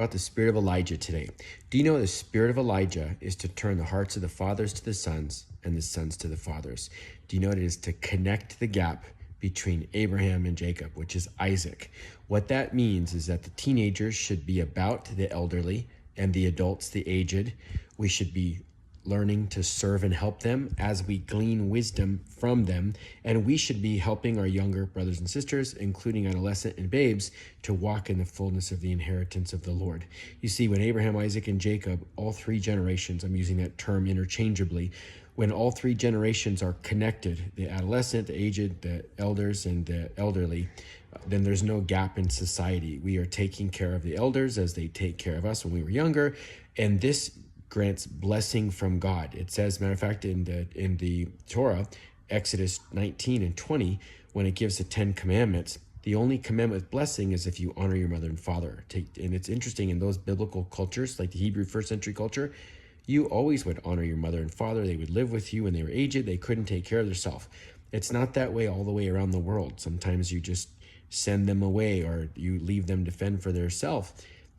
About the spirit of Elijah today. Do you know the spirit of Elijah is to turn the hearts of the fathers to the sons and the sons to the fathers? Do you know what it is to connect the gap between Abraham and Jacob, which is Isaac? What that means is that the teenagers should be about the elderly and the adults, the aged. We should be learning to serve and help them as we glean wisdom from them. And we should be helping our younger brothers and sisters, including adolescent and babes, to walk in the fullness of the inheritance of the Lord. You see, when Abraham, Isaac, and Jacob, all three generations, I'm using that term interchangeably, when all three generations are connected, the adolescent, the aged, the elders, and the elderly, then there's no gap in society. We are taking care of the elders as they take care of us when we were younger. And this grants blessing from God. It says, matter of fact, in the Torah, Exodus 19 and 20, when it gives the 10 commandments, the only commandment with blessing is if you honor your mother and father. And it's interesting, in those biblical cultures, like the Hebrew first century culture, you always would honor your mother and father. They would live with you when they were aged. They couldn't take care of themselves. It's not that way all the way around the world. Sometimes you just send them away or you leave them to fend for themselves.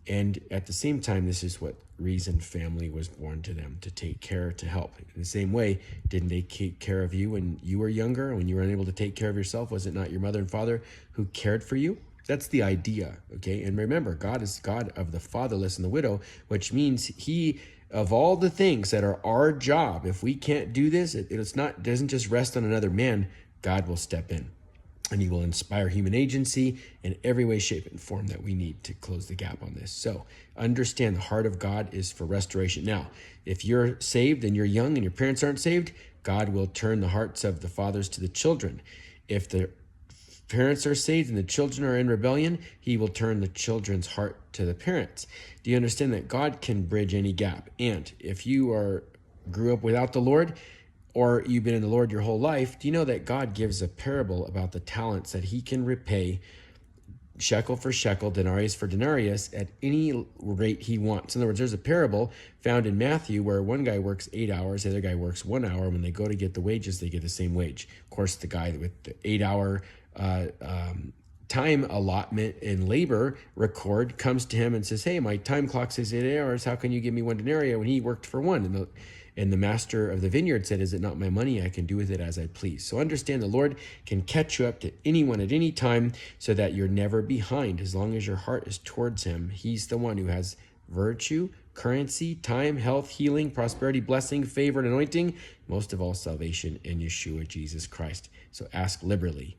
And at the same time, this is what reason family was born to them, to take care, to help. In the same way, didn't they take care of you when you were younger, when you were unable to take care of yourself? Was it not your mother and father who cared for you? That's the idea, okay? And remember, God is God of the fatherless and the widow, which means he, of all the things that are our job, if we can't do this, it doesn't just rest on another man. God will step in. And he will inspire human agency in every way, shape, and form that we need to close the gap on this. So understand the heart of God is for restoration. Now, if you're saved and you're young and your parents aren't saved, God will turn the hearts of the fathers to the children. If the parents are saved and the children are in rebellion, he will turn the children's heart to the parents. Do you understand that God can bridge any gap? And if you grew up without the Lord, or you've been in the Lord your whole life, do you know that God gives a parable about the talents that he can repay shekel for shekel, denarius for denarius, at any rate he wants? In other words, there's a parable found in Matthew where one guy works 8 hours, the other guy works 1 hour. When they go to get the wages, they get the same wage. Of course, the guy with the 8-hour time allotment in labor record comes to him and says, hey, my time clock says 8 hours. How can you give me 1 denarius when he worked for 1? And the master of the vineyard said, is it not my money? I can do with it as I please. So understand the Lord can catch you up to anyone at any time so that you're never behind. As long as your heart is towards him, he's the one who has virtue, currency, time, health, healing, prosperity, blessing, favor, and anointing, most of all salvation in Yeshua, Jesus Christ. So ask liberally.